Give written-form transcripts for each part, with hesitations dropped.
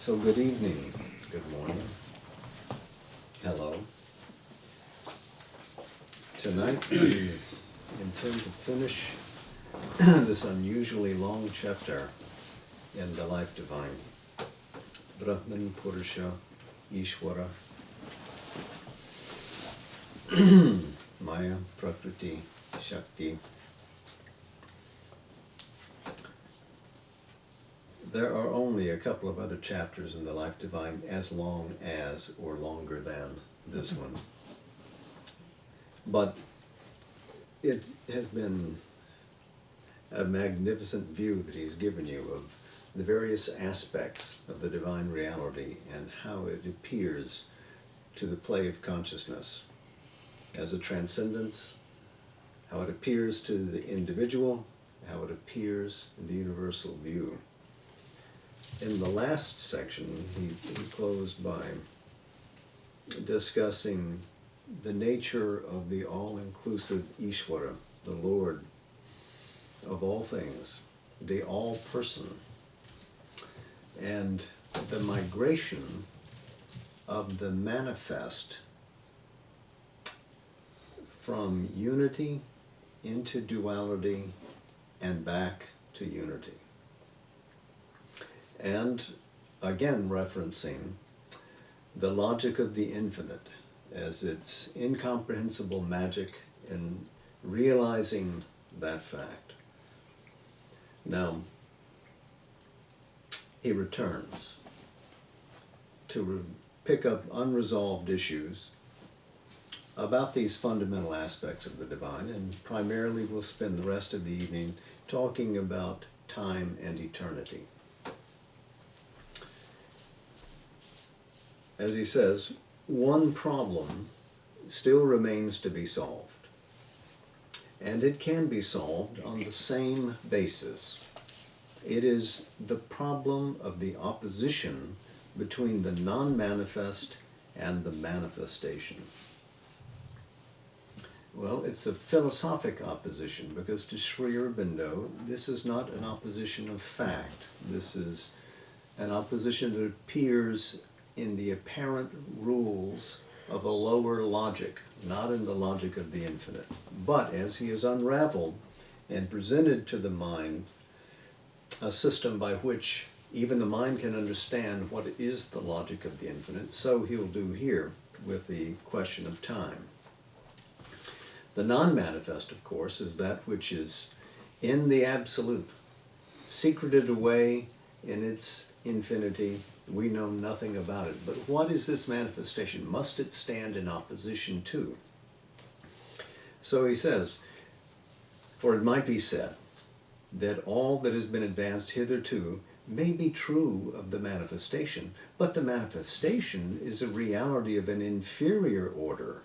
So good evening, good morning, hello. Tonight we intend to finish this unusually long chapter in the Life Divine. Brahman, Purusha, Ishvara, Maya, Prakriti, Shakti. There are only a couple of other chapters in the Life Divine as long as or longer than this one. But it has been a magnificent view that he's given you of the various aspects of the divine reality and how it appears to the play of consciousness as a transcendence, how it appears to the individual, how it appears in the universal view. In the last section, he closed by discussing the nature of the all-inclusive Ishvara, the Lord of all things, the all-person, and the migration of the manifest from unity into duality and back to unity. And again referencing the logic of the infinite as its incomprehensible magic in realizing that fact. Now, he returns to pick up unresolved issues about these fundamental aspects of the divine, and primarily we'll spend the rest of the evening talking about time and eternity. As he says, one problem still remains to be solved, and it can be solved on the same basis. It is the problem of the opposition between the non-manifest and the manifestation. Well, it's a philosophic opposition, because to Sri Aurobindo, this is not an opposition of fact. This is an opposition that appears in the apparent rules of a lower logic, not in the logic of the infinite. But as he has unraveled and presented to the mind a system by which even the mind can understand what is the logic of the infinite, so he'll do here with the question of time. The non-manifest, of course, is that which is in the absolute, secreted away in its infinity. We know nothing about it. But what is this manifestation? Must it stand in opposition to? So he says, for it might be said that all that has been advanced hitherto may be true of the manifestation, but the manifestation is a reality of an inferior order,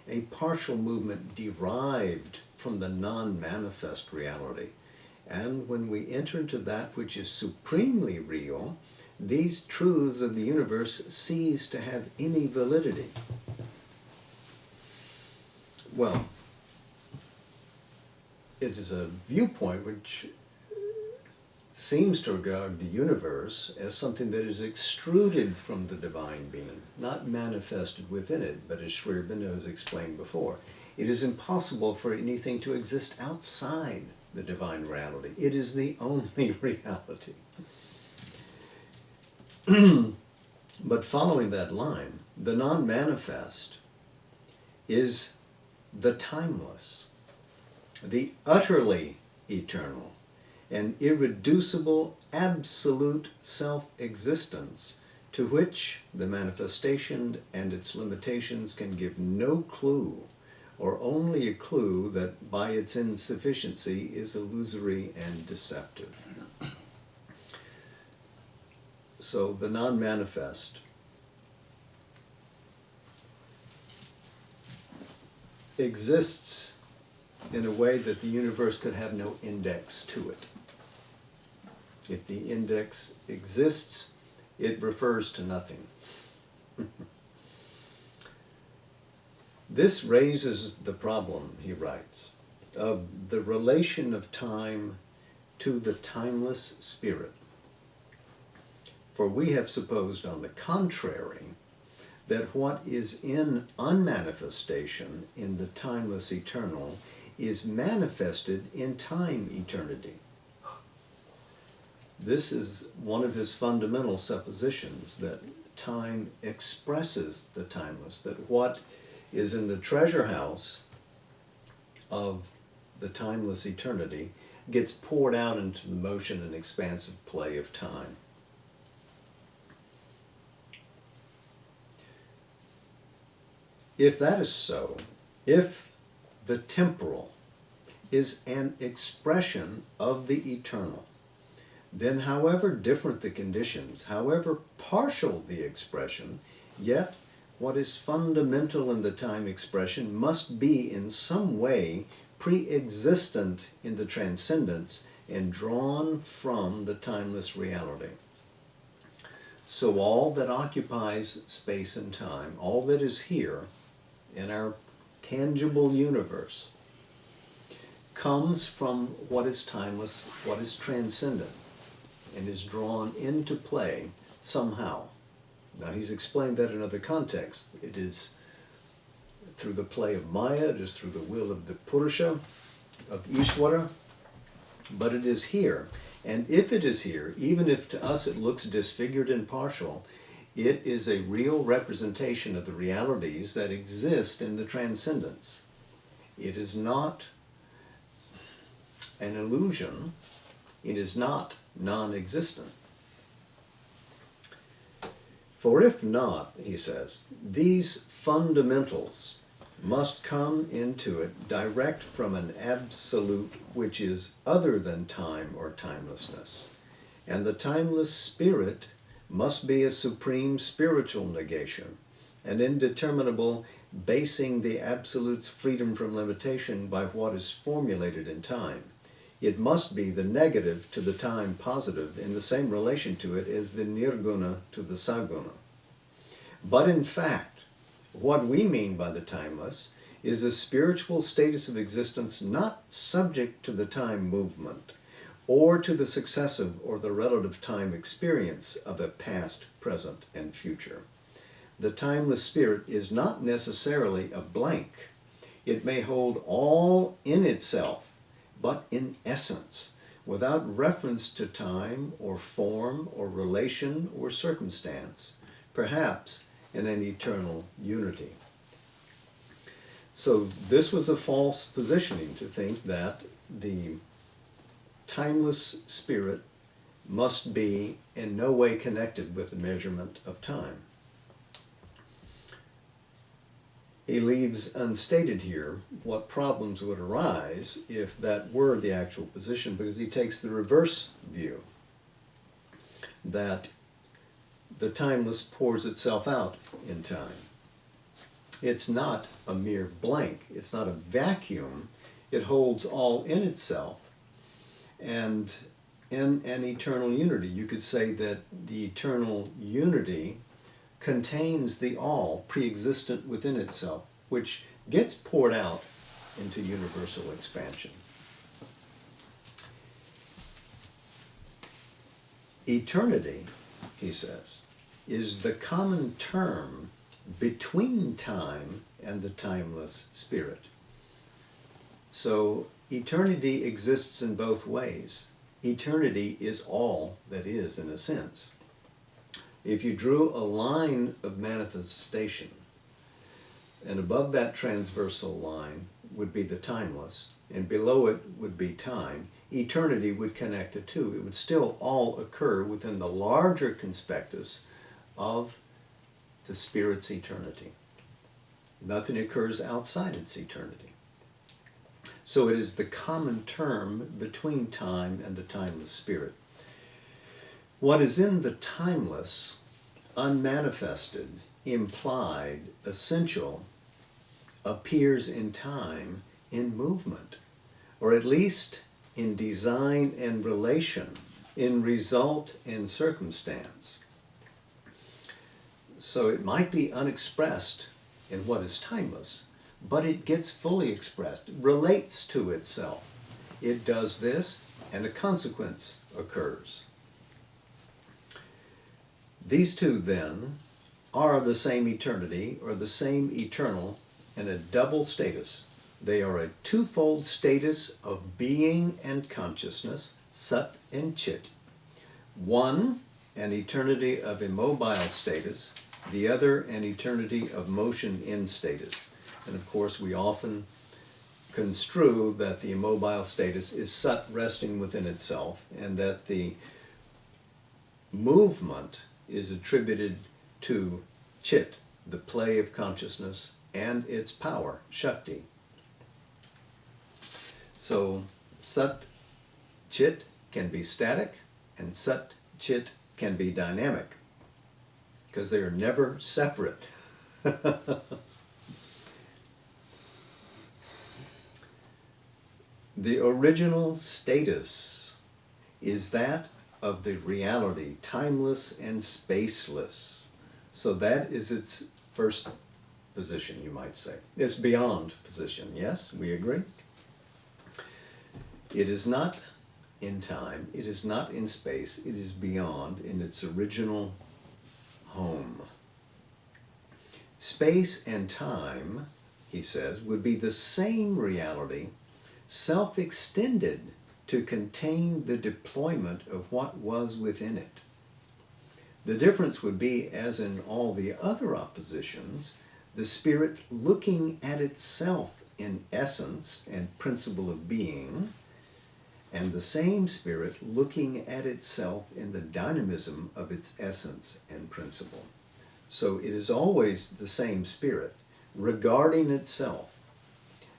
a partial movement derived from the non-manifest reality. And when we enter into that which is supremely real, these truths of the universe cease to have any validity. Well, it is a viewpoint which seems to regard the universe as something that is extruded from the divine being, not manifested within it, but as Sri Aurobindo has explained before, it is impossible for anything to exist outside the divine reality. It is the only reality. But following that line, the non-manifest is the timeless, the utterly eternal, and irreducible absolute self-existence to which the manifestation and its limitations can give no clue, or only a clue that by its insufficiency is illusory and deceptive. So the non-manifest exists in a way that the universe could have no index to it. If the index exists, it refers to nothing. This raises the problem, he writes, of the relation of time to the timeless spirit. For we have supposed, on the contrary, that what is in unmanifestation in the timeless eternal is manifested in time eternity. This is one of his fundamental suppositions, that time expresses the timeless, that what is in the treasure house of the timeless eternity gets poured out into the motion and expansive play of time. If that is so, if the temporal is an expression of the eternal, then however different the conditions, however partial the expression, yet what is fundamental in the time expression must be in some way pre-existent in the transcendence and drawn from the timeless reality. So all that occupies space and time, all that is here in our tangible universe, comes from what is timeless, what is transcendent, and is drawn into play somehow. Now he's explained that in other contexts. It is through the play of Maya, it is through the will of the Purusha, of Ishvara, but it is here. And if it is here, even if to us it looks disfigured and partial, it is a real representation of the realities that exist in the transcendence. It is not an illusion. It is not non-existent. For if not, he says, these fundamentals must come into it direct from an absolute which is other than time or timelessness. And the timeless spirit must be a supreme spiritual negation, an indeterminable basing the absolute's freedom from limitation by what is formulated in time. It must be the negative to the time positive in the same relation to it as the nirguna to the saguna. But in fact, what we mean by the timeless is a spiritual status of existence not subject to the time movement or to the successive or the relative time experience of a past, present, and future. The timeless spirit is not necessarily a blank. It may hold all in itself, but in essence, without reference to time or form or relation or circumstance, perhaps in an eternal unity. So this was a false positioning to think that the timeless spirit must be in no way connected with the measurement of time. He leaves unstated here what problems would arise if that were the actual position, because he takes the reverse view, that the timeless pours itself out in time. It's not a mere blank. It's not a vacuum. It holds all in itself. And in an eternal unity, you could say that the eternal unity contains the all pre-existent within itself, which gets poured out into universal expansion. Eternity, he says, is the common term between time and the timeless spirit. So eternity exists in both ways. Eternity is all that is, in a sense. If you drew a line of manifestation, and above that transversal line would be the timeless, and below it would be time, eternity would connect the two. It would still all occur within the larger conspectus of the Spirit's eternity. Nothing occurs outside its eternity. So it is the common term between time and the timeless Spirit. What is in the timeless, unmanifested, implied, essential, appears in time in movement, or at least in design and relation, in result and circumstance. So it might be unexpressed in what is timeless, but it gets fully expressed, relates to itself. It does this, and a consequence occurs. These two then are the same eternity, or the same eternal, in a double status. They are a twofold status of being and consciousness, Sat and Chit. One, an eternity of immobile status, the other, an eternity of motion in status. And of course, we often construe that the immobile status is Sat resting within itself, and that the movement is attributed to Chit, the play of consciousness, and its power, Shakti. So Sat Chit can be static, and Sat Chit can be dynamic, because they are never separate. The original status is that of the reality, timeless and spaceless. So that is its first position, you might say. It's beyond position, yes, we agree? It is not in time, it is not in space, it is beyond in its original home. Space and time, he says, would be the same reality, self-extended to contain the deployment of what was within it. The difference would be, as in all the other oppositions, the spirit looking at itself in essence and principle of being, and the same spirit looking at itself in the dynamism of its essence and principle. So it is always the same spirit, regarding itself,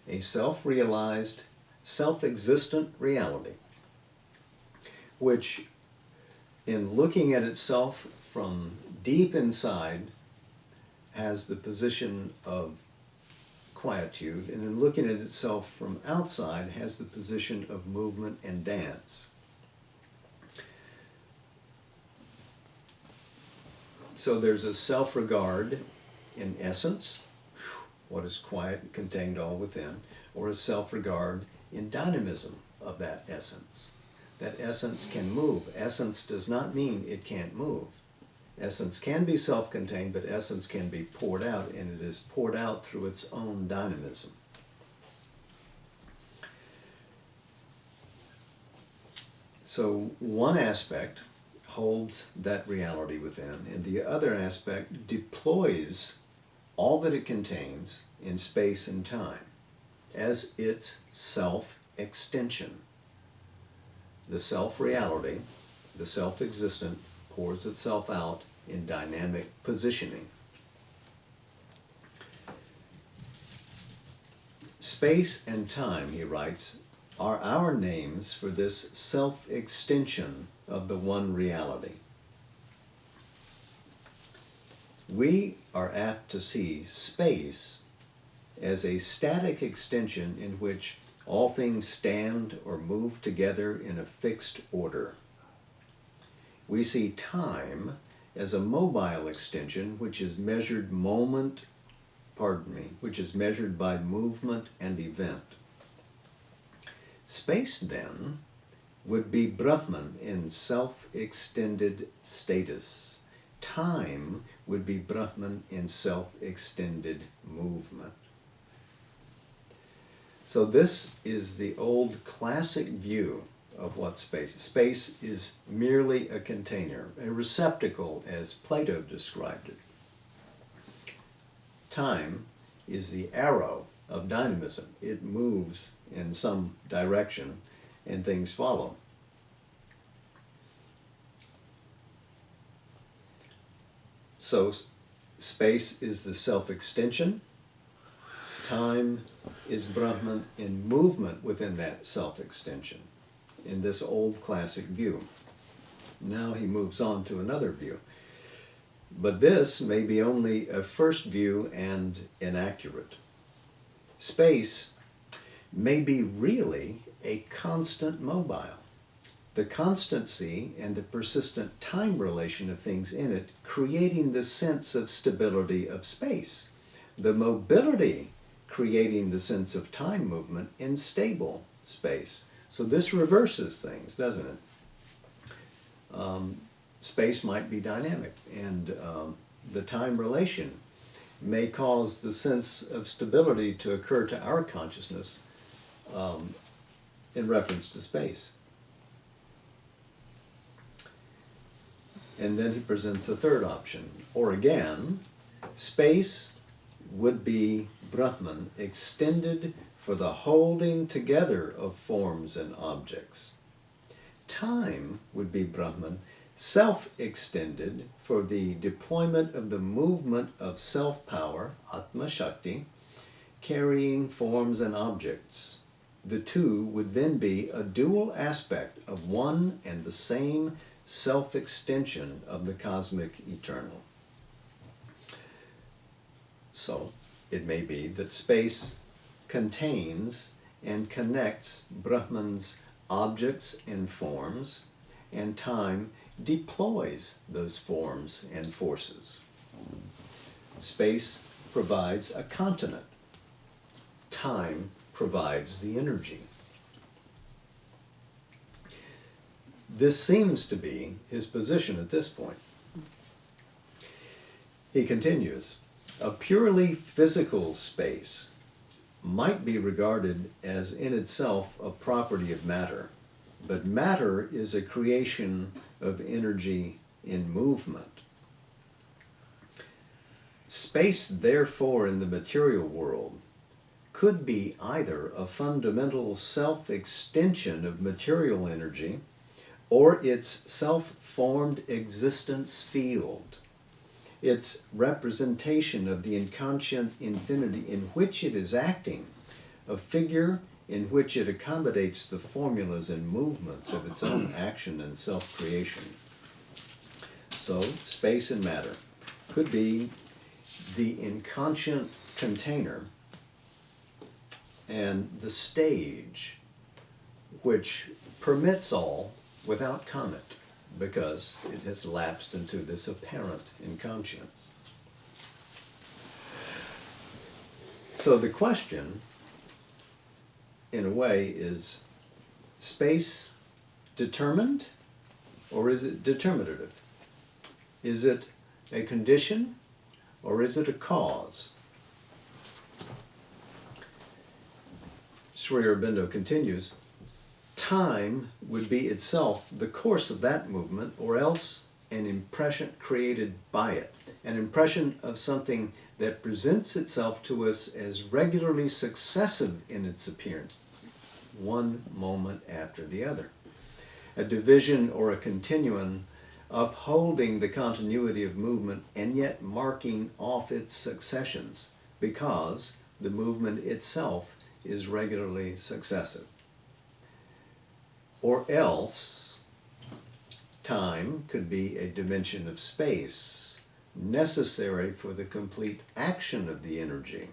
a self-realized, self-existent reality, which, in looking at itself from deep inside, has the position of quietude, and in looking at itself from outside has the position of movement and dance. So there's a self-regard in essence, what is quiet, contained all within, or a self-regard in dynamism of that essence. That essence can move. Essence does not mean it can't move. Essence can be self-contained, but essence can be poured out, and it is poured out through its own dynamism. So one aspect holds that reality within, and the other aspect deploys all that it contains in space and time as its self-extension. The self-reality, the self-existent, pours itself out in dynamic positioning. Space and time, he writes, are our names for this self-extension of the one reality. We are apt to see space as a static extension in which all things stand or move together in a fixed order. We see time as a mobile extension which is measured which is measured by movement and event. Space, then, would be Brahman in self-extended status. Time would be Brahman in self-extended movement. So this is the old classic view of what space is. Space is merely a container, a receptacle, as Plato described it. Time is the arrow of dynamism. It moves in some direction and things follow. So space is the self-extension. Time is Brahman in movement within that self-extension, in this old classic view. Now he moves on to another view. But this may be only a first view and inaccurate. Space may be really a constant mobile. The constancy and the persistent time relation of things in it creating the sense of stability of space. The mobility creating the sense of time movement in stable space. So this reverses things, doesn't it? space might be dynamic, and the time relation may cause the sense of stability to occur to our consciousness in reference to space. And then he presents a third option. Or again, space would be Brahman extended for the holding together of forms and objects. Time would be Brahman self-extended for the deployment of the movement of self-power, Atma Shakti, carrying forms and objects. The two would then be a dual aspect of one and the same self-extension of the cosmic eternal. So, it may be that space contains and connects Brahman's objects and forms, and time deploys those forms and forces. Space provides a continent. Time provides the energy. This seems to be his position at this point. He continues, a purely physical space might be regarded as in itself a property of matter, but matter is a creation of energy in movement. Space, therefore, in the material world could be either a fundamental self-extension of material energy or its self-formed existence field, its representation of the inconscient infinity in which it is acting, a figure in which it accommodates the formulas and movements of its own action and self-creation. So, space and matter could be the inconscient container and the stage which permits all without comment, because it has lapsed into this apparent inconscience. So the question, in a way, is space determined or is it determinative? Is it a condition or is it a cause? Sri Aurobindo continues, time would be itself the course of that movement, or else an impression created by it, an impression of something that presents itself to us as regularly successive in its appearance, one moment after the other. A division or a continuum upholding the continuity of movement and yet marking off its successions, because the movement itself is regularly successive. Or else, time could be a dimension of space necessary for the complete action of the energy,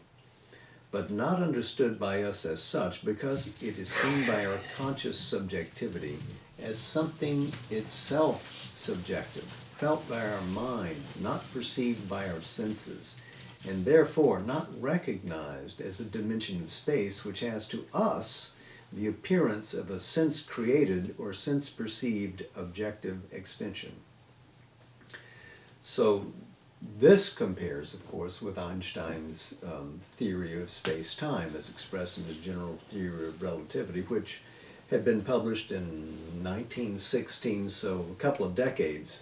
but not understood by us as such because it is seen by our conscious subjectivity as something itself subjective, felt by our mind, not perceived by our senses, and therefore not recognized as a dimension of space which has to us the appearance of a sense-created or sense-perceived objective extension. So this compares, of course, with Einstein's theory of space-time as expressed in his general theory of relativity, which had been published in 1916, so a couple of decades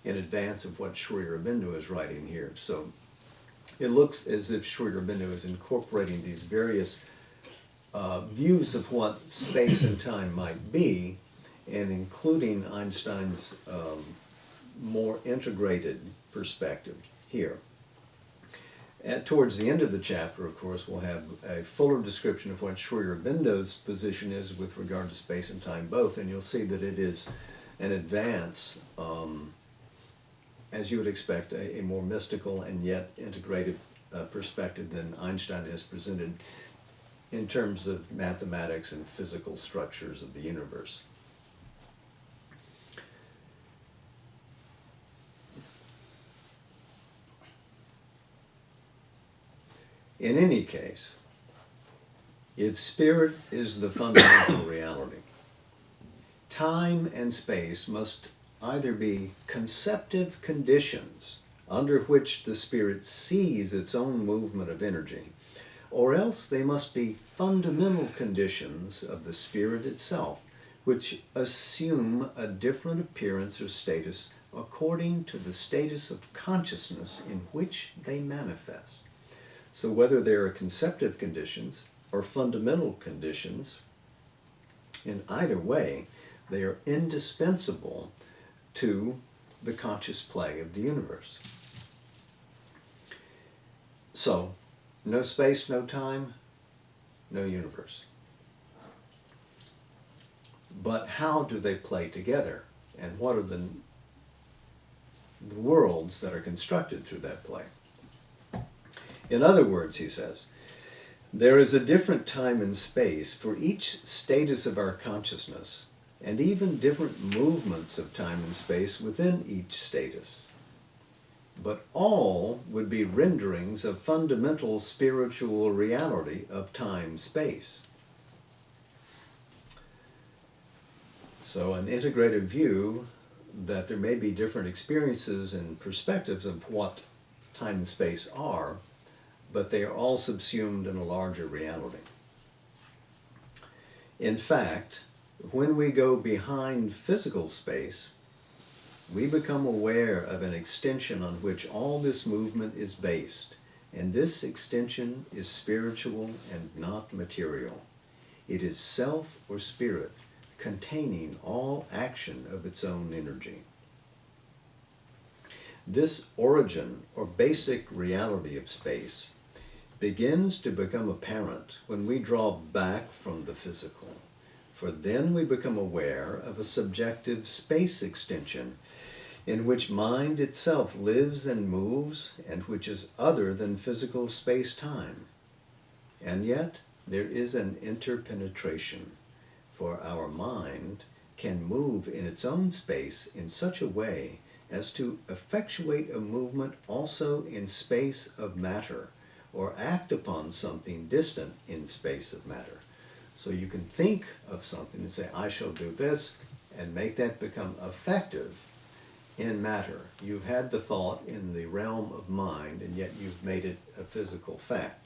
in advance of what Sri Aurobindo is writing here. So it looks as if Sri Aurobindo is incorporating these various views of what space and time might be, and including Einstein's more integrated perspective here. Towards the end of the chapter, of course, we'll have a fuller description of what Sri Aurobindo's position is with regard to space and time both, and you'll see that it is an advance, as you would expect, a more mystical and yet integrated perspective than Einstein has presented in terms of mathematics and physical structures of the universe. In any case, if spirit is the fundamental reality, time and space must either be conceptive conditions under which the spirit sees its own movement of energy, or else they must be fundamental conditions of the spirit itself, which assume a different appearance or status according to the status of consciousness in which they manifest. So whether they are conceptive conditions or fundamental conditions, in either way, they are indispensable to the conscious play of the universe. So, no space, no time, no universe. But how do they play together? And what are the worlds that are constructed through that play? In other words, he says, there is a different time and space for each status of our consciousness, and even different movements of time and space within each status. But all would be renderings of fundamental spiritual reality of time-space. So an integrated view that there may be different experiences and perspectives of what time and space are, but they are all subsumed in a larger reality. In fact, when we go behind physical space, we become aware of an extension on which all this movement is based, and this extension is spiritual and not material. It is self or spirit, containing all action of its own energy. This origin or basic reality of space begins to become apparent when we draw back from the physical, for then we become aware of a subjective space extension in which mind itself lives and moves and which is other than physical space-time. And yet there is an interpenetration, for our mind can move in its own space in such a way as to effectuate a movement also in space of matter, or act upon something distant in space of matter. So you can think of something and say, I shall do this, and make that become effective in matter. You've had the thought in the realm of mind, and yet you've made it a physical fact.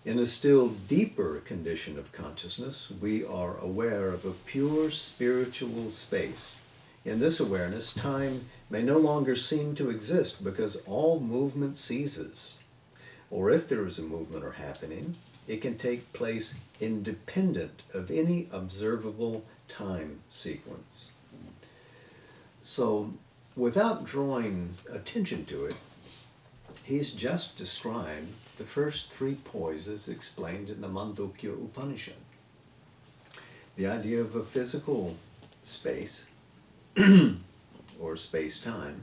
In a still deeper condition of consciousness, we are aware of a pure spiritual space. In this awareness, time may no longer seem to exist because all movement ceases. Or if there is a movement or happening, it can take place independent of any observable time sequence. So, without drawing attention to it, he's just described the first three poises explained in the Mandukya Upanishad. The idea of a physical space, or space-time,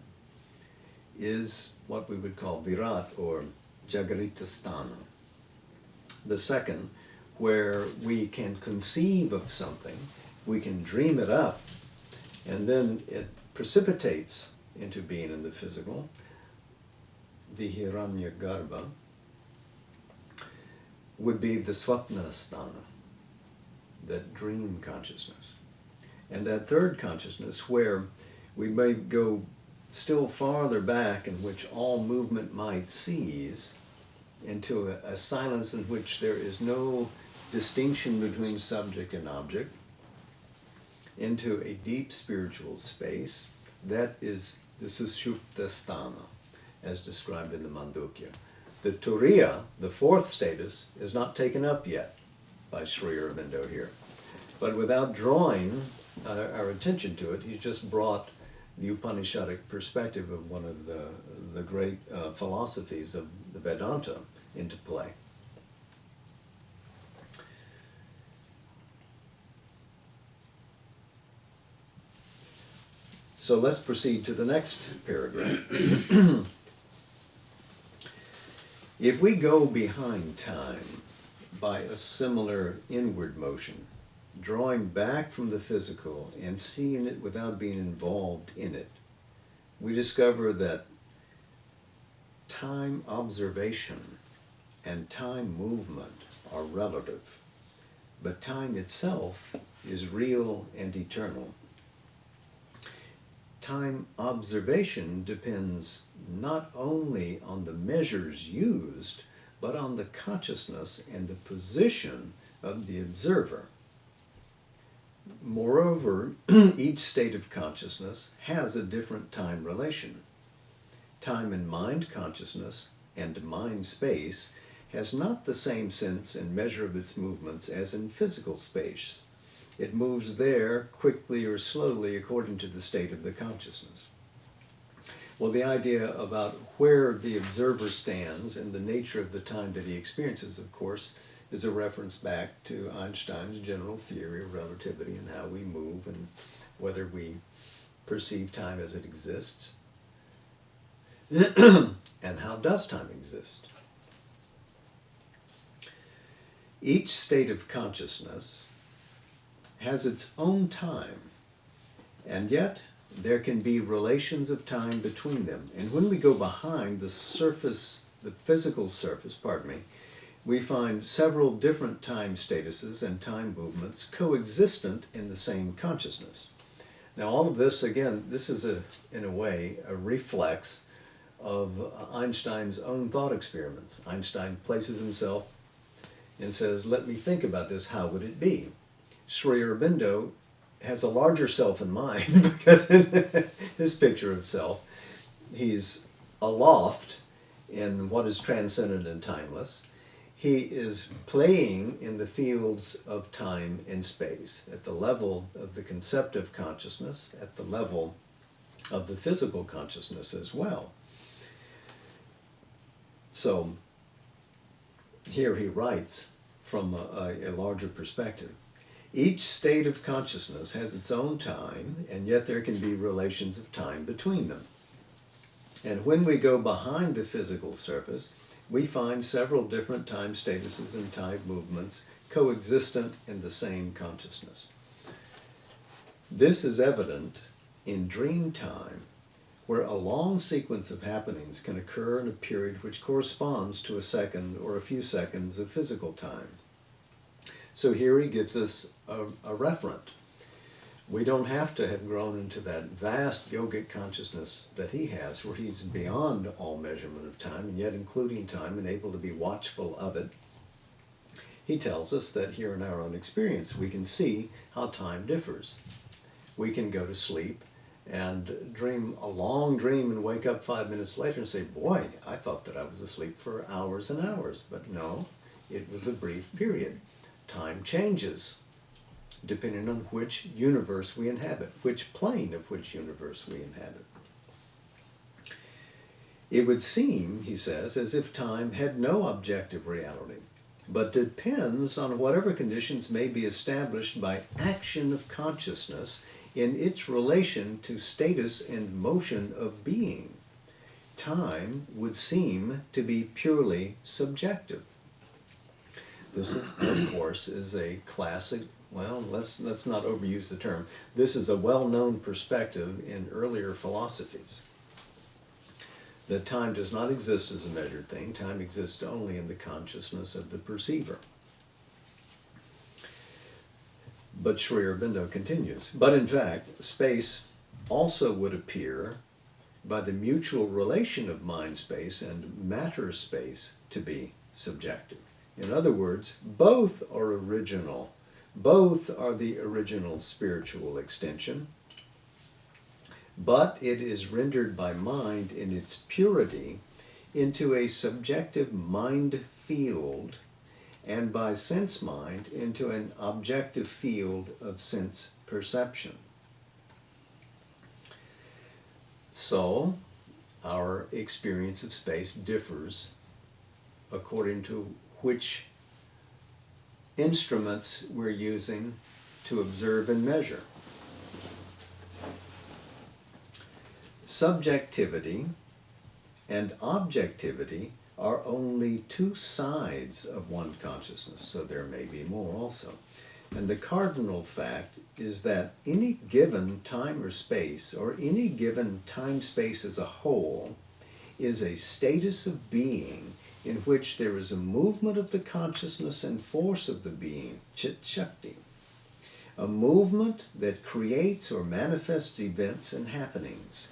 is what we would call virat or jagaritastana. The second, where we can conceive of something, we can dream it up, and then it precipitates into being in the physical, the Hiranyagarbha, would be the Swapnasthana, that dream consciousness. And that third consciousness, where we may go still farther back, in which all movement might cease, into a silence in which there is no distinction between subject and object, into a deep spiritual space, that is the Sushuptasthana, as described in the Mandukya. The Turiya, the fourth status, is not taken up yet by Sri Aurobindo here. But without drawing our attention to it, he's just brought the Upanishadic perspective of one of the great philosophies of the Vedanta into play. So let's proceed to the next paragraph. If we go behind time by a similar inward motion, drawing back from the physical and seeing it without being involved in it, we discover that time observation and time movement are relative, but time itself is real and eternal. time observation depends not only on the measures used, but on the consciousness and the position of the observer. Moreover, each state of consciousness has a different time relation. Time and mind consciousness and mind space has not the same sense and measure of its movements as in physical space. It moves there quickly or slowly according to the state of the consciousness. Well, the idea about where the observer stands and the nature of the time that he experiences, of course, is a reference back to Einstein's general theory of relativity and how we move and whether we perceive time as it exists. And how does time exist? Each state of consciousness has its own time, and yet there can be relations of time between them. And when we go behind the surface, the physical surface, we find several different time statuses and time movements coexistent in the same consciousness. Now all of this, again, this is in a way a reflex of Einstein's own thought experiments. Einstein places himself and says, let me think about this, how would it be? Sri Aurobindo has a larger self in mind because in his picture of self, he's aloft in what is transcendent and timeless. He is playing in the fields of time and space, at the level of the conceptive consciousness, at the level of the physical consciousness as well. So here he writes from a larger perspective. Each state of consciousness has its own time, and yet there can be relations of time between them. And when we go behind the physical surface, we find several different time statuses and time movements coexistent in the same consciousness. This is evident in dream time, where a long sequence of happenings can occur in a period which corresponds to a second or a few seconds of physical time. So here he gives us a referent. We don't have to have grown into that vast yogic consciousness that he has, where he's beyond all measurement of time, and yet including time and able to be watchful of it. He tells us that here in our own experience, we can see how time differs. We can go to sleep and dream a long dream and wake up 5 minutes later and say, boy, I thought that I was asleep for hours and hours. But no, it was a brief period. Time changes depending on which universe we inhabit, which plane of which universe we inhabit. It would seem, he says, as if time had no objective reality, but depends on whatever conditions may be established by action of consciousness in its relation to status and motion of being. Time would seem to be purely subjective. This, of course, is a classic, well, let's not overuse the term. This is a well-known perspective in earlier philosophies. That time does not exist as a measured thing. Time exists only in the consciousness of the perceiver. But Sri Aurobindo continues, but in fact, space also would appear by the mutual relation of mind space and matter space to be subjective. In other words, both are original. Both are the original spiritual extension, but it is rendered by mind in its purity into a subjective mind field, and by sense mind into an objective field of sense perception. So, our experience of space differs according to which instruments we're using to observe and measure. Subjectivity and objectivity are only two sides of one consciousness, so there may be more also. And the cardinal fact is that any given time or space, or any given time-space as a whole, is a status of being in which there is a movement of the consciousness and force of the being, chit shakti, a movement that creates or manifests events and happenings.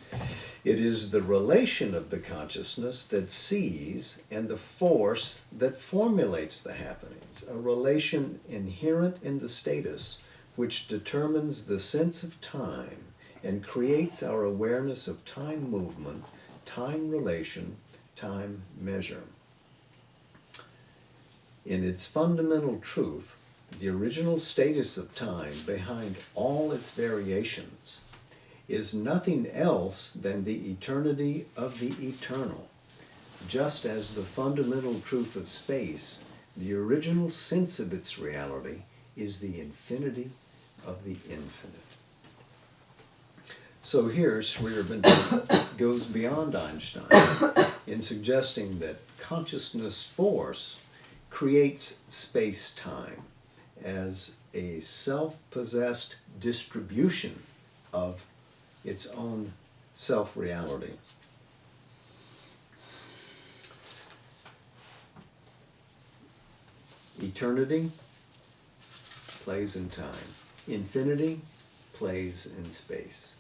It is the relation of the consciousness that sees and the force that formulates the happenings, a relation inherent in the status which determines the sense of time and creates our awareness of time movement, time relation, time measure. In its fundamental truth, the original status of time behind all its variations is nothing else than the eternity of the eternal. Just as the fundamental truth of space, the original sense of its reality is the infinity of the infinite. So here, Sri Aurobindo goes beyond Einstein in suggesting that consciousness force creates space-time as a self-possessed distribution of its own self-reality. Eternity plays in time. Infinity plays in space.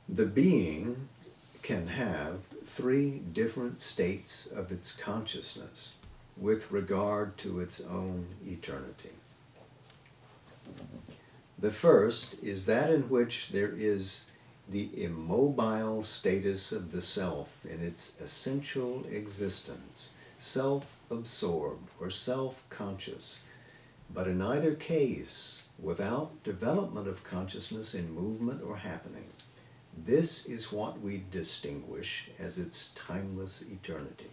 The being can have three different states of its consciousness with regard to its own eternity. The first is that in which there is the immobile status of the self in its essential existence, self-absorbed or self-conscious, but in either case without development of consciousness in movement or happening. This is what we distinguish as its timeless eternity.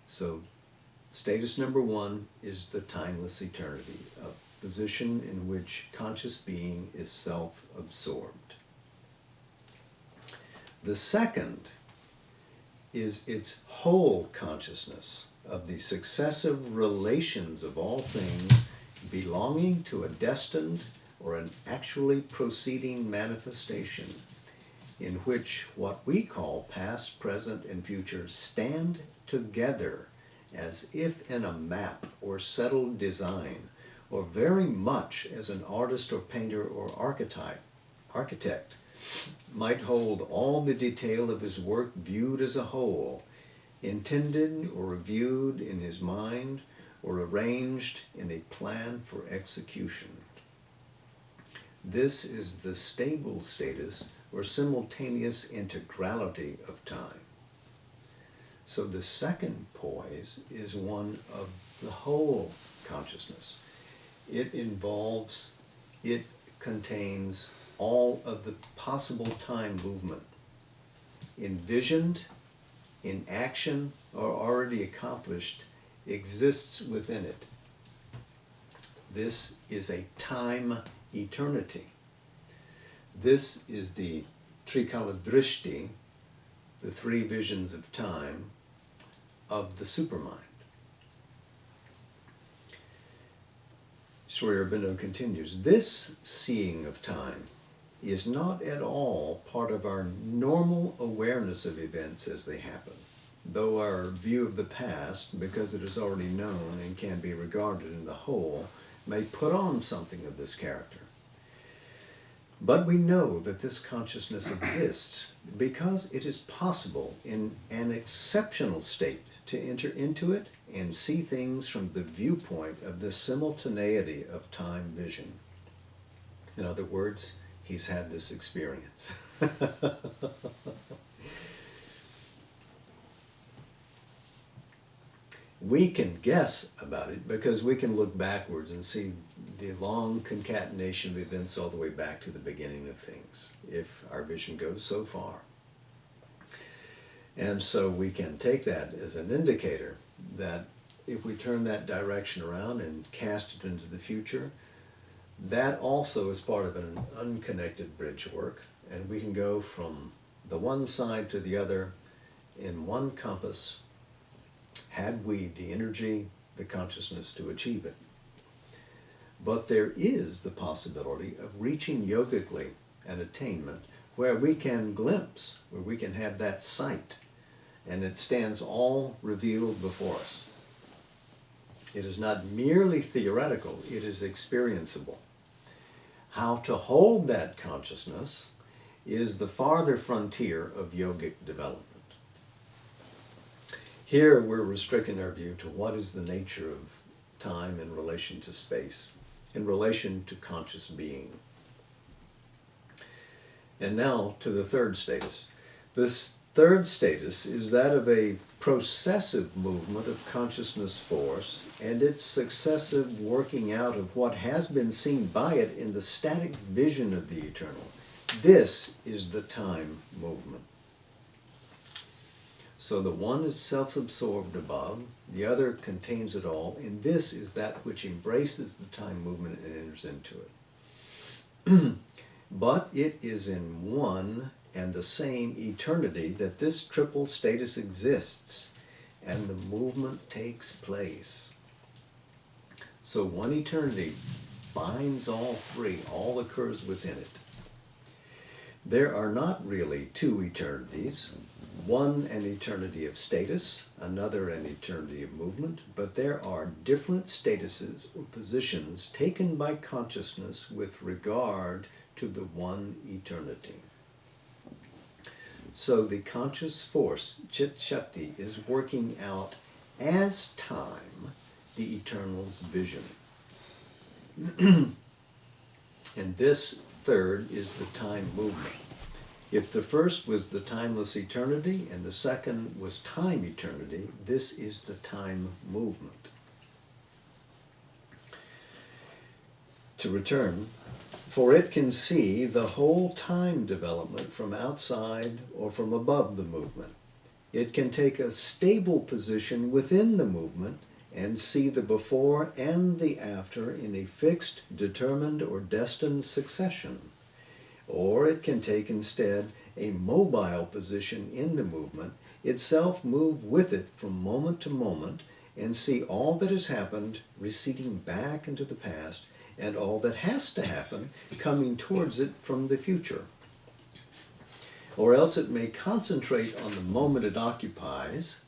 So, status number one is the timeless eternity, a position in which conscious being is self-absorbed. The second is its whole consciousness of the successive relations of all things belonging to a destined or an actually proceeding manifestation in which what we call past, present, and future stand together as if in a map or settled design, or very much as an artist or painter or architect might hold all the detail of his work viewed as a whole, intended or reviewed in his mind, or arranged in a plan for execution. This is the stable status or simultaneous integrality of time. So the second poise is one of the whole consciousness. It contains all of the possible time movement, envisioned, in action, or already accomplished, exists within it. This is a time eternity. This is the Trikala Drishti, the three visions of time, of the supermind. Sri Aurobindo continues, this seeing of time is not at all part of our normal awareness of events as they happen, though our view of the past, because it is already known and can be regarded in the whole, may put on something of this character. But we know that this consciousness exists because it is possible in an exceptional state to enter into it and see things from the viewpoint of the simultaneity of time vision. In other words, he's had this experience. We can guess about it because we can look backwards and see the long concatenation of events all the way back to the beginning of things, if our vision goes so far. And so we can take that as an indicator that if we turn that direction around and cast it into the future, that also is part of an unconnected bridge work, and we can go from the one side to the other in one compass, had we the energy, the consciousness to achieve it. But there is the possibility of reaching yogically an attainment where we can glimpse, where we can have that sight, and it stands all revealed before us. It is not merely theoretical, it is experienceable. How to hold that consciousness is the farther frontier of yogic development. Here we're restricting our view to what is the nature of time in relation to space, in relation to conscious being. And now to the third status. This third status is that of a processive movement of consciousness force and its successive working out of what has been seen by it in the static vision of the eternal. This is the time movement. So the one is self-absorbed above, the other contains it all, and this is that which embraces the time movement and enters into it. But it is in one and the same eternity that this triple status exists and the movement takes place. So one eternity binds all three, all occurs within it. There are not really two eternities, one an eternity of status, another an eternity of movement, but there are different statuses or positions taken by consciousness with regard to the one eternity. So the conscious force, Chit Shakti, is working out as time the eternal's vision. And this third is the time movement. If the first was the timeless eternity and the second was time eternity, this is the time movement. To return, for it can see the whole time development from outside or from above the movement. It can take a stable position within the movement and see the before and the after in a fixed, determined, or destined succession. Or it can take instead a mobile position in the movement, itself move with it from moment to moment, and see all that has happened receding back into the past, and all that has to happen coming towards it from the future. Or else it may concentrate on the moment it occupies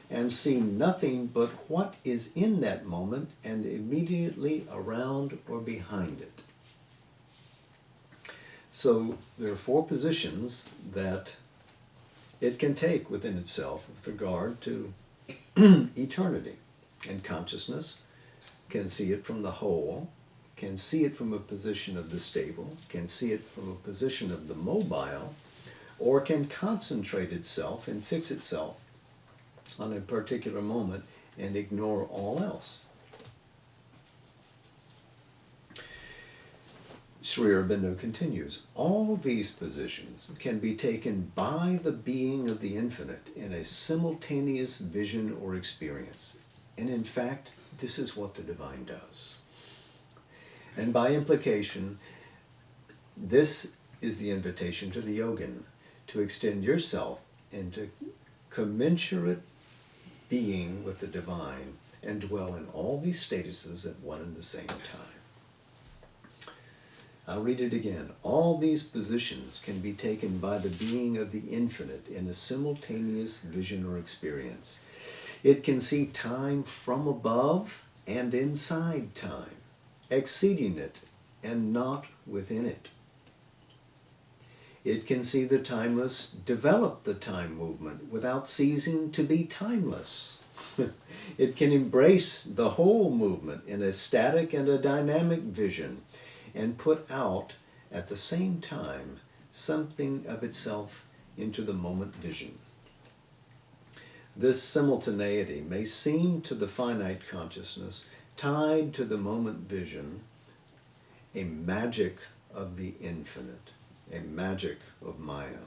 and see nothing but what is in that moment and immediately around or behind it. So there are four positions that it can take within itself with regard to eternity. And consciousness can see it from the whole, can see it from a position of the stable, can see it from a position of the mobile, or can concentrate itself and fix itself on a particular moment and ignore all else. Sri Aurobindo continues, all these positions can be taken by the being of the infinite in a simultaneous vision or experience. And in fact, this is what the divine does. And by implication, this is the invitation to the yogin, to extend yourself into commensurate being with the divine and dwell in all these statuses at one and the same time. I'll read it again. All these positions can be taken by the being of the infinite in a simultaneous vision or experience. It can see time from above and inside time, exceeding it and not within it. It can see the timeless develop the time movement without ceasing to be timeless. It can embrace the whole movement in a static and a dynamic vision and put out at the same time something of itself into the moment vision. This simultaneity may seem to the finite consciousness tied to the moment vision, a magic of the infinite, a magic of Maya,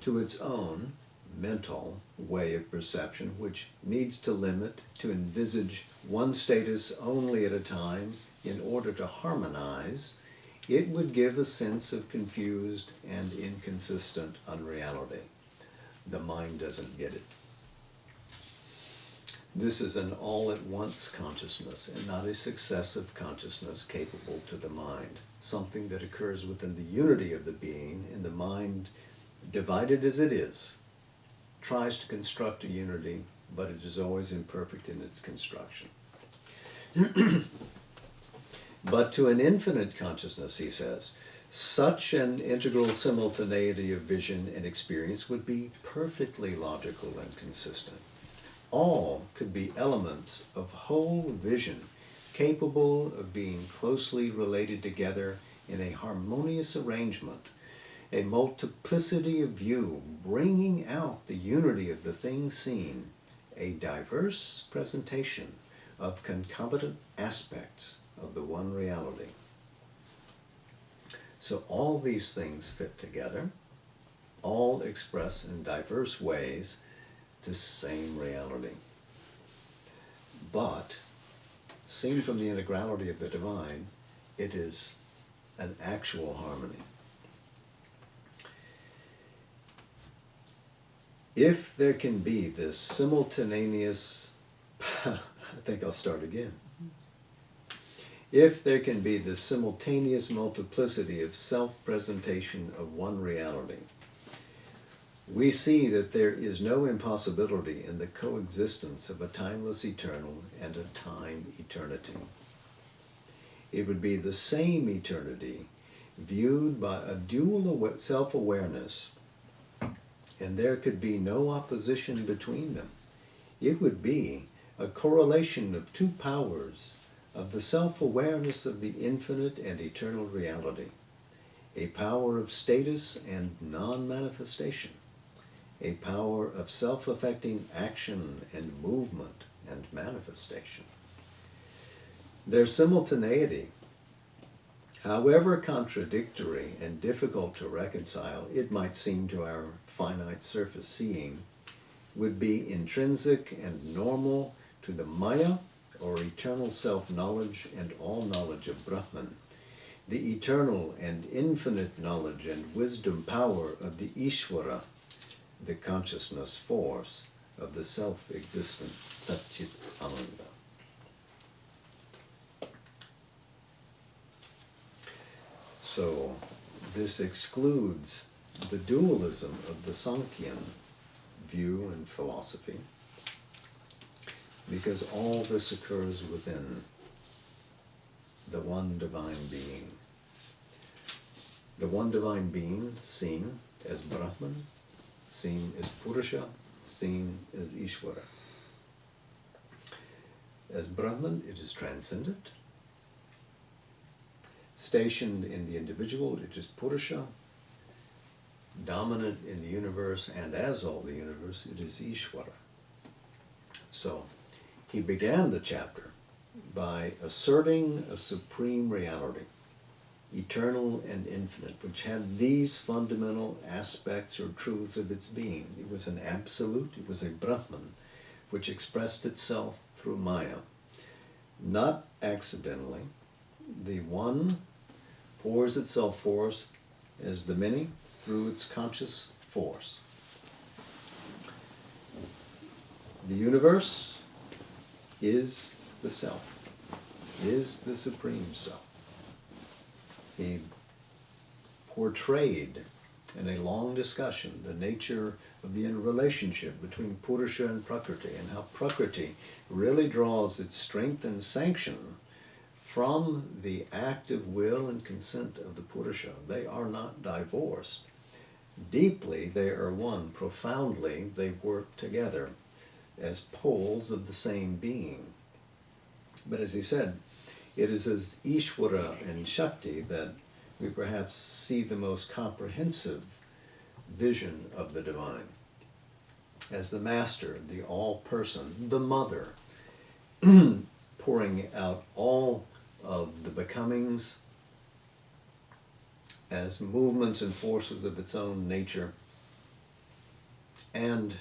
to its own mental way of perception, which needs to limit, to envisage one status only at a time in order to harmonize, it would give a sense of confused and inconsistent unreality. The mind doesn't get it. This is an all-at-once consciousness and not a successive consciousness capable to the mind, something that occurs within the unity of the being in the mind, divided as it is, tries to construct a unity, but it is always imperfect in its construction. But to an infinite consciousness, he says, such an integral simultaneity of vision and experience would be perfectly logical and consistent. All could be elements of whole vision, capable of being closely related together in a harmonious arrangement, a multiplicity of view, bringing out the unity of the thing seen, a diverse presentation of concomitant aspects of the one reality. So all these things fit together, all express in diverse ways the same reality. But, seen from the integrality of the divine, it is an actual harmony. If there can be this simultaneous, I think I'll start again. If there can be this simultaneous multiplicity of self-presentation of one reality, we see that there is no impossibility in the coexistence of a timeless eternal and a time eternity. It would be the same eternity viewed by a dual self-awareness, and there could be no opposition between them. It would be a correlation of two powers of the self-awareness of the infinite and eternal reality, a power of status and non-manifestation, a power of self-affecting action and movement and manifestation. Their simultaneity, however contradictory and difficult to reconcile it might seem to our finite surface seeing, would be intrinsic and normal to the Maya, or eternal self-knowledge and all knowledge of Brahman, the eternal and infinite knowledge and wisdom power of the Ishvara, the consciousness force of the self-existent Satchit Ananda. So this excludes the dualism of the Sankhyan view and philosophy, because all this occurs within the one divine being. The one divine being seen as Brahman, seen as Purusha, seen as Ishvara. As Brahman, it is transcendent. Stationed in the individual, it is Purusha. Dominant in the universe, and as all the universe, it is Ishvara. So, he began the chapter by asserting a supreme reality, eternal and infinite, which had these fundamental aspects or truths of its being. It was an absolute, it was a Brahman, which expressed itself through Maya. Not accidentally, the one pours itself forth as the many through its conscious force. The universe is the self, is the supreme self. He portrayed in a long discussion the nature of the interrelationship between Purusha and Prakriti, and how Prakriti really draws its strength and sanction from the active will and consent of the Purusha. They are not divorced. Deeply they are one. Profoundly they work together as poles of the same being. But as he said, it is as Ishvara and Shakti that we perhaps see the most comprehensive vision of the divine. As the master, the all-person, the mother, pouring out all of the becomings as movements and forces of its own nature, and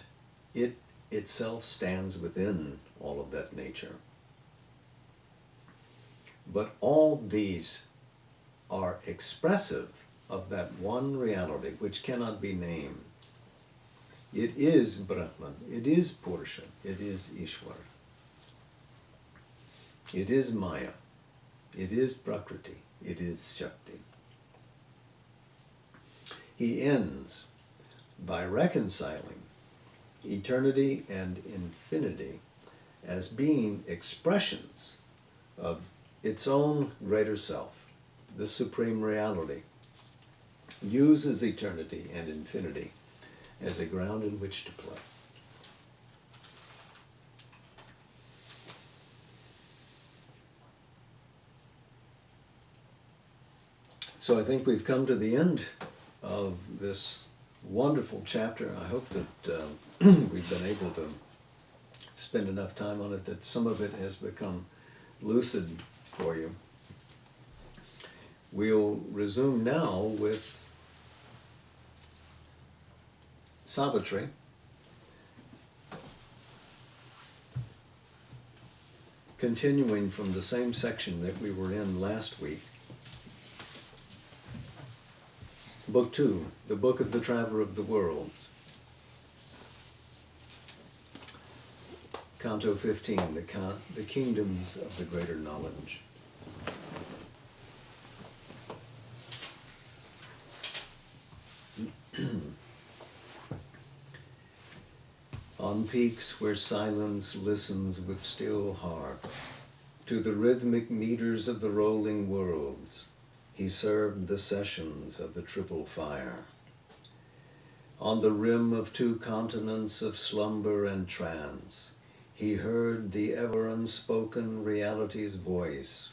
it itself stands within all of that nature. But all these are expressive of that one reality which cannot be named. It is Brahman, it is Purusha, it is Ishvara. It is Maya, it is Prakriti, it is Shakti. He ends by reconciling eternity and infinity as being expressions of its own greater self. This supreme reality uses eternity and infinity as a ground in which to play. So I think we've come to the end of this wonderful chapter. I hope that we've been able to spend enough time on it that some of it has become lucid for you. We'll resume now with Savitri. Continuing from the same section that we were in last week. Book 2, the Book of the Traveler of the Worlds. Canto 15, the Kingdoms of the Greater Knowledge. On peaks where silence listens with still heart to the rhythmic meters of the rolling worlds, he served the sessions of the triple fire. On the rim of 2 continents of slumber and trance, he heard the ever unspoken reality's voice,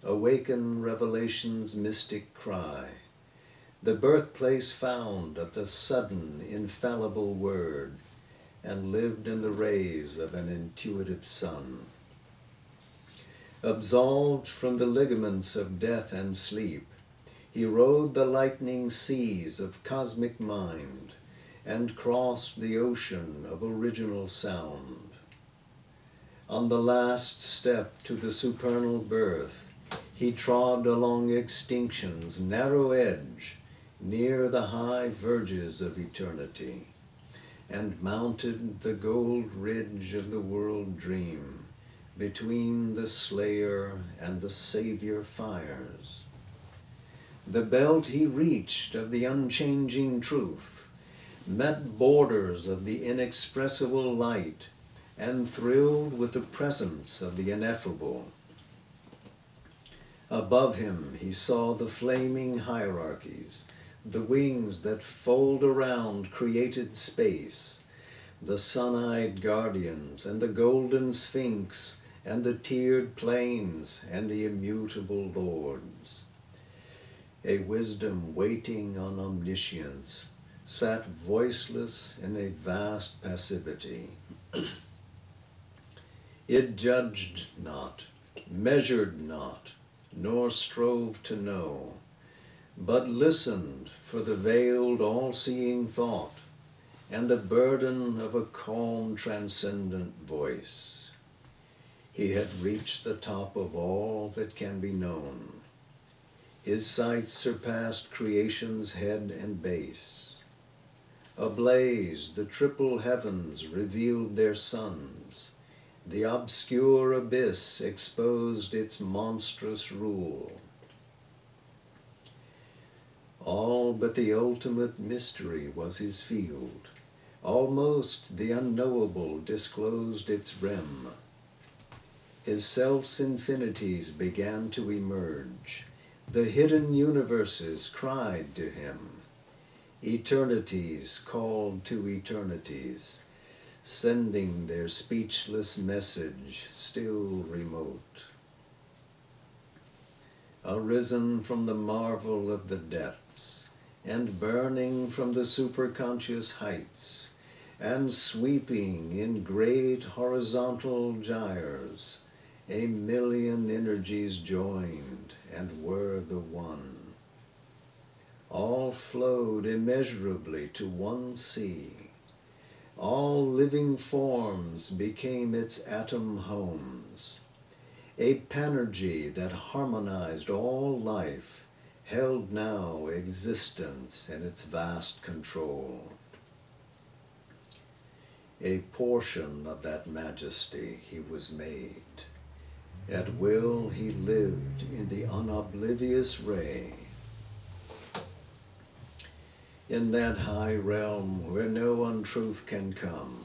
awaken revelation's mystic cry, the birthplace found of the sudden infallible word, and lived in the rays of an intuitive sun. Absolved from the ligaments of death and sleep, he rode the lightning seas of cosmic mind and crossed the ocean of original sound. On the last step to the supernal birth, he trod along extinction's narrow edge near the high verges of eternity, and mounted the gold ridge of the world dream between the slayer and the savior fires. The belt he reached of the unchanging truth met borders of the inexpressible light and thrilled with the presence of the ineffable. Above him he saw the flaming hierarchies, the wings that fold around created space, the sun-eyed guardians and the golden sphinx and the tiered plains and the immutable lords. A wisdom waiting on omniscience sat voiceless in a vast passivity. It judged not, measured not, nor strove to know, but listened for the veiled all-seeing thought and the burden of a calm transcendent voice. He had reached the top of all that can be known. His sight surpassed creation's head and base. Ablaze, the triple heavens revealed their suns. The obscure abyss exposed its monstrous rule. All but the ultimate mystery was his field. Almost the unknowable disclosed its rim. His self's infinities began to emerge. The hidden universes cried to him. Eternities called to eternities, sending their speechless message still remote. Arisen from the marvel of the depths, and burning from the superconscious heights, and sweeping in great horizontal gyres, a million energies joined and were the one. All flowed immeasurably to one sea. All living forms became its atom homes. A panergy that harmonized all life held now existence in its vast control. A portion of that majesty he was made. At will he lived in the unoblivious ray. In that high realm where no untruth can come,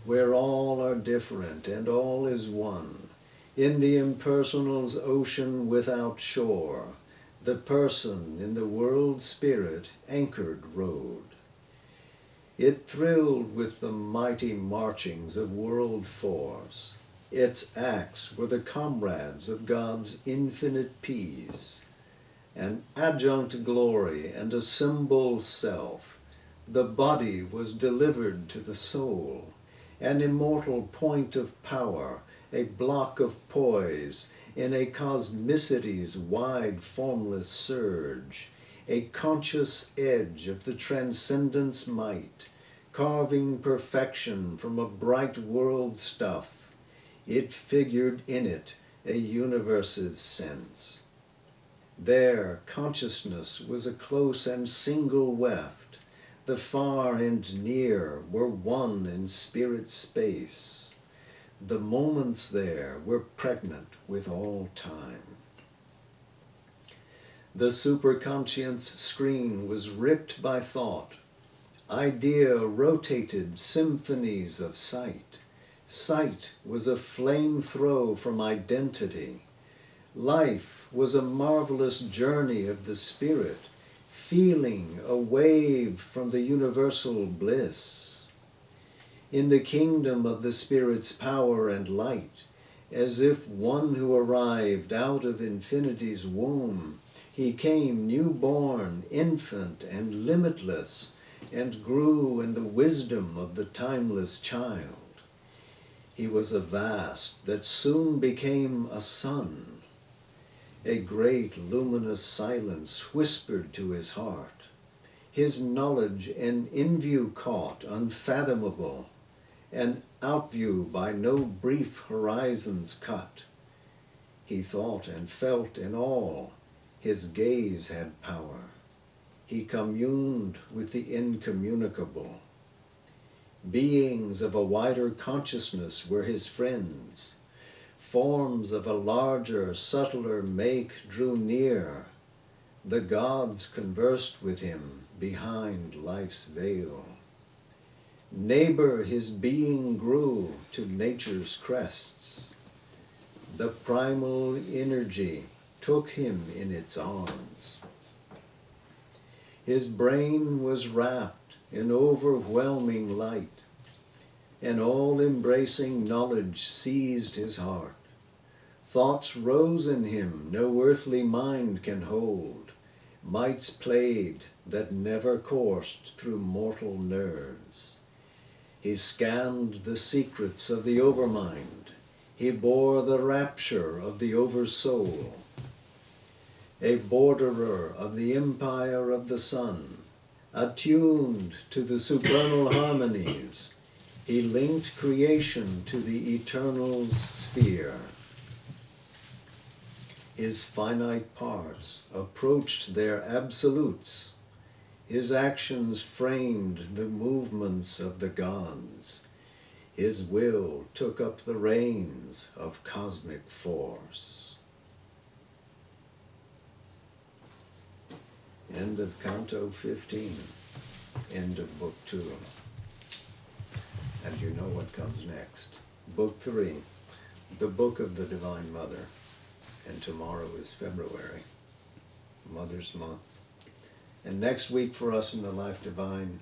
where all are different and all is one, in the impersonal's ocean without shore, the person in the world spirit anchored rode. It thrilled with the mighty marchings of world force. Its acts were the comrades of God's infinite peace, an adjunct glory and a symbol self. The body was delivered to the soul, an immortal point of power, a block of poise in a cosmicity's wide formless surge, a conscious edge of the transcendence might, carving perfection from a bright world stuff. It figured in it a universe's sense. There, consciousness was a close and single weft. The far and near were one in spirit space. The moments there were pregnant with all time. The superconscience screen was ripped by thought. Idea rotated symphonies of sight. Sight was a flame throw from identity. Life was a marvelous journey of the spirit, feeling a wave from the universal bliss. In the kingdom of the spirit's power and light, as if one who arrived out of infinity's womb, he came newborn, infant, and limitless, and grew in the wisdom of the timeless child. He was a vast that soon became a sun. A great luminous silence whispered to his heart. His knowledge an in-view caught, unfathomable, an outview by no brief horizons cut. He thought and felt in all. His gaze had power. He communed with the incommunicable. Beings of a wider consciousness were his friends. Forms of a larger, subtler make drew near. The gods conversed with him behind life's veil. Neighbor his being grew to nature's crests. The primal energy took him in its arms. His brain was wrapped in overwhelming light. An all-embracing knowledge seized his heart. Thoughts rose in him no earthly mind can hold. Mights played that never coursed through mortal nerves. He scanned the secrets of the overmind. He bore the rapture of the oversoul. A borderer of the empire of the sun, attuned to the supernal harmonies, he linked creation to the eternal sphere. His finite parts approached their absolutes. His actions framed the movements of the gods. His will took up the reins of cosmic force. End of Canto 15. End of Book 2. And you know what comes next. Book 3, the Book of the Divine Mother. And tomorrow is February, Mother's Month. And next week for us in the Life Divine,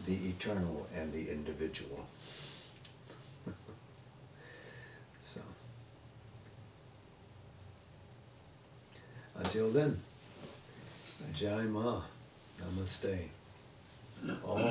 the eternal and the individual. So, until then, Jai Ma, Namaste. All